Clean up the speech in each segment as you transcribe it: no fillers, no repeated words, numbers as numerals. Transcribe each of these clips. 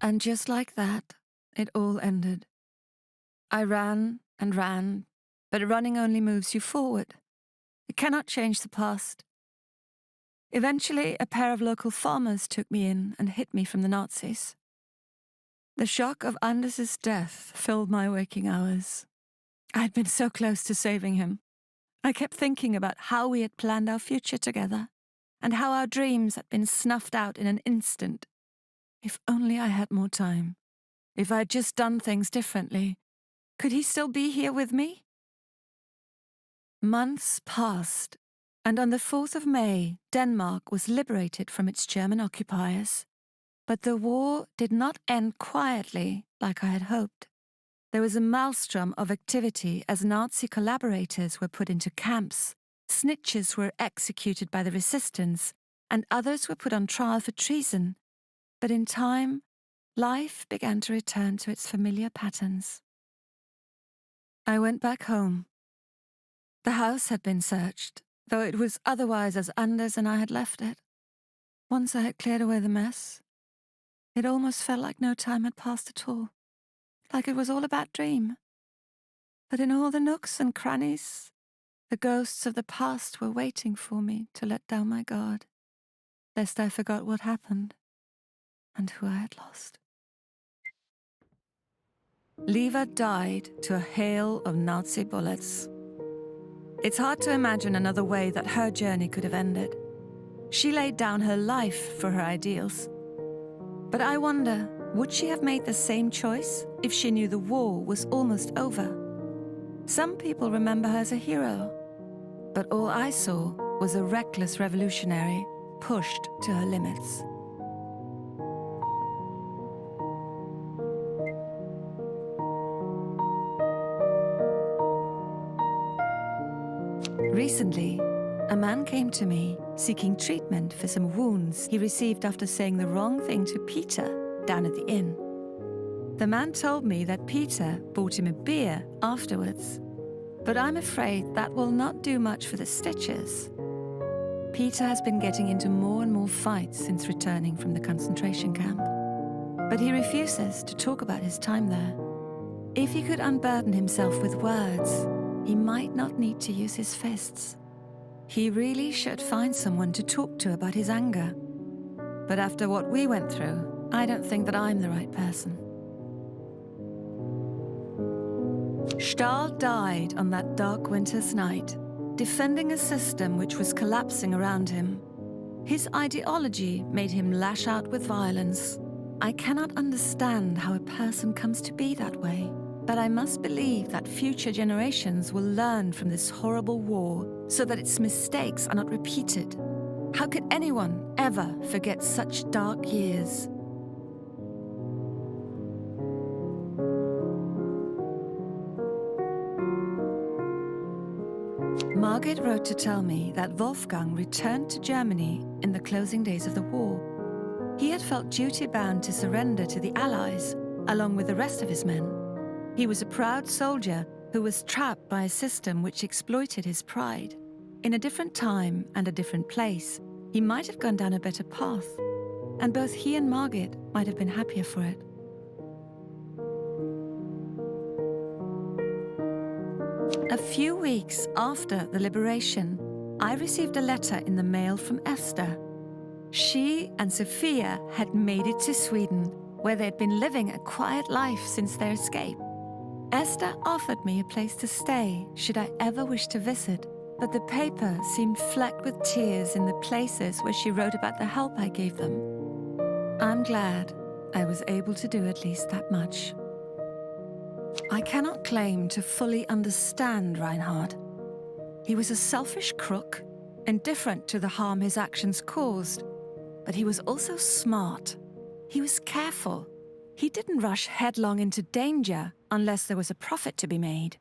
And just like that, it all ended. I ran and ran, but running only moves you forward. It cannot change the past. Eventually, a pair of local farmers took me in and hid me from the Nazis. The shock of Anders's death filled my waking hours. I had been so close to saving him. I kept thinking about how we had planned our future together, and how our dreams had been snuffed out in an instant. If only I had more time. If I had just done things differently, could he still be here with me? Months passed, and on the 4th of May, Denmark was liberated from its German occupiers. But the war did not end quietly like I had hoped. There was a maelstrom of activity as Nazi collaborators were put into camps, snitches were executed by the resistance, and others were put on trial for treason. But in time, life began to return to its familiar patterns. I went back home. The house had been searched, though it was otherwise as Anders and I had left it. Once I had cleared away the mess, it almost felt like no time had passed at all, like it was all a bad dream. But in all the nooks and crannies, the ghosts of the past were waiting for me to let down my guard, lest I forgot what happened and who I had lost. Liva died to a hail of Nazi bullets. It's hard to imagine another way that her journey could have ended. She laid down her life for her ideals. But I wonder, would she have made the same choice if she knew the war was almost over? Some people remember her as a hero, but all I saw was a reckless revolutionary pushed to her limits. Recently, a man came to me seeking treatment for some wounds he received after saying the wrong thing to Peter down at the inn. The man told me that Peter bought him a beer afterwards, but I'm afraid that will not do much for the stitches. Peter has been getting into more and more fights since returning from the concentration camp, but he refuses to talk about his time there. If he could unburden himself with words, he might not need to use his fists. He really should find someone to talk to about his anger. But after what we went through, I don't think that I'm the right person. Stahl died on that dark winter's night, defending a system which was collapsing around him. His ideology made him lash out with violence. I cannot understand how a person comes to be that way. But I must believe that future generations will learn from this horrible war so that its mistakes are not repeated. How could anyone ever forget such dark years? Margit wrote to tell me that Wolfgang returned to Germany in the closing days of the war. He had felt duty-bound to surrender to the Allies, along with the rest of his men. He was a proud soldier who was trapped by a system which exploited his pride. In a different time and a different place, he might have gone down a better path, and both he and Margit might have been happier for it. A few weeks after the liberation, I received a letter in the mail from Esther. She and Sophia had made it to Sweden, where they had been living a quiet life since their escape. Esther offered me a place to stay should I ever wish to visit, but the paper seemed flecked with tears in the places where she wrote about the help I gave them. I'm glad I was able to do at least that much. I cannot claim to fully understand Reinhard. He was a selfish crook, indifferent to the harm his actions caused, but he was also smart. He was careful. He didn't rush headlong into danger unless there was a profit to be made.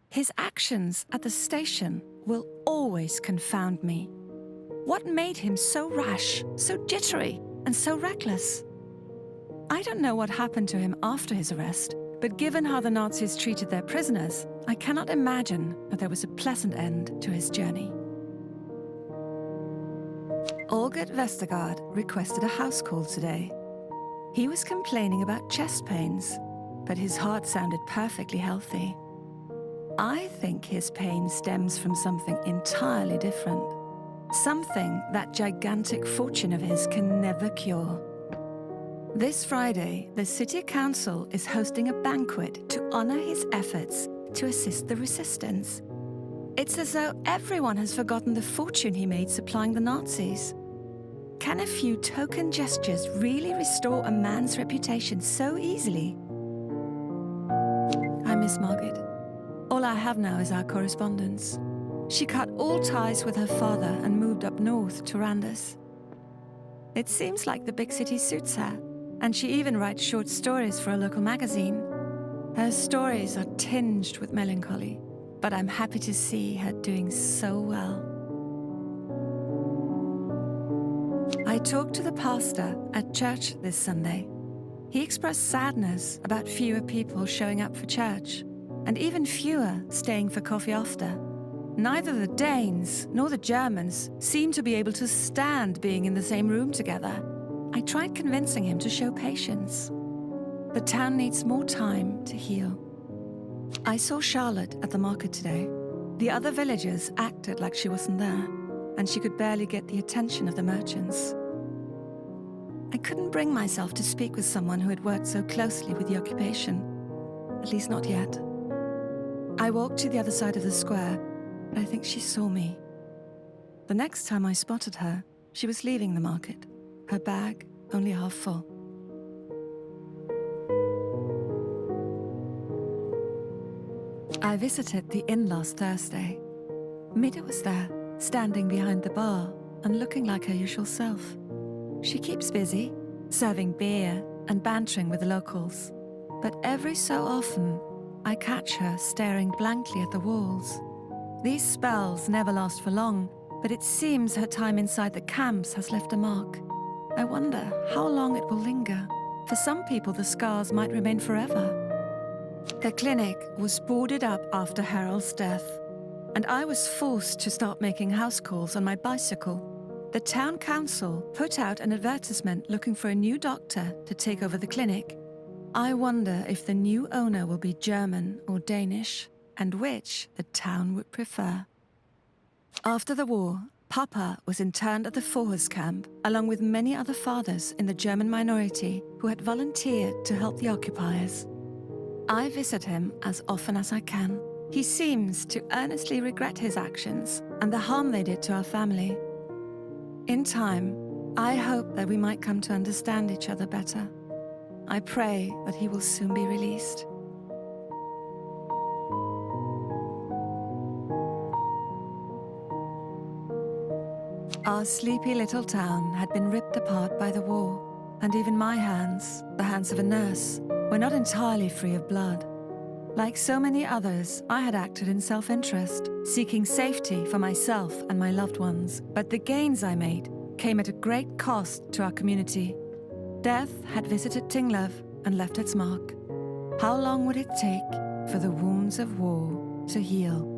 His actions at the station will always confound me. What made him so rash, so jittery, and so reckless? I don't know what happened to him after his arrest, but given how the Nazis treated their prisoners, I cannot imagine that there was a pleasant end to his journey. Olga Vestergaard requested a house call today. He was complaining about chest pains, but his heart sounded perfectly healthy. I think his pain stems from something entirely different. Something that gigantic fortune of his can never cure. This Friday, the City Council is hosting a banquet to honor his efforts to assist the resistance. It's as though everyone has forgotten the fortune he made supplying the Nazis. Can a few token gestures really restore a man's reputation so easily? I miss Margaret. All I have now is our correspondence. She cut all ties with her father and moved up north to Randers. It seems like the big city suits her, and she even writes short stories for a local magazine. Her stories are tinged with melancholy, but I'm happy to see her doing so well. I talked to the pastor at church this Sunday. He expressed sadness about fewer people showing up for church, and even fewer staying for coffee after. Neither the Danes nor the Germans seem to be able to stand being in the same room together. I tried convincing him to show patience. The town needs more time to heal. I saw Charlotte at the market today. The other villagers acted like she wasn't there, and she could barely get the attention of the merchants. I couldn't bring myself to speak with someone who had worked so closely with the occupation, at least not yet. I walked to the other side of the square, but I think she saw me. The next time I spotted her, she was leaving the market, her bag only half full. I visited the inn last Thursday. Mida was there, standing behind the bar and looking like her usual self. She keeps busy, serving beer and bantering with the locals. But every so often, I catch her staring blankly at the walls. These spells never last for long, but it seems her time inside the camps has left a mark. I wonder how long it will linger. For some people, the scars might remain forever. The clinic was boarded up after Harold's death, and I was forced to start making house calls on my bicycle. The town council put out an advertisement looking for a new doctor to take over the clinic. I wonder if the new owner will be German or Danish, and which the town would prefer. After the war, Papa was interned at the Forhus camp, along with many other fathers in the German minority who had volunteered to help the occupiers. I visit him as often as I can. He seems to earnestly regret his actions and the harm they did to our family. In time, I hope that we might come to understand each other better. I pray that he will soon be released. Our sleepy little town had been ripped apart by the war, and even my hands, the hands of a nurse, were not entirely free of blood. Like so many others, I had acted in self-interest, seeking safety for myself and my loved ones. But the gains I made came at a great cost to our community. Death had visited Tinglev and left its mark. How long would it take for the wounds of war to heal?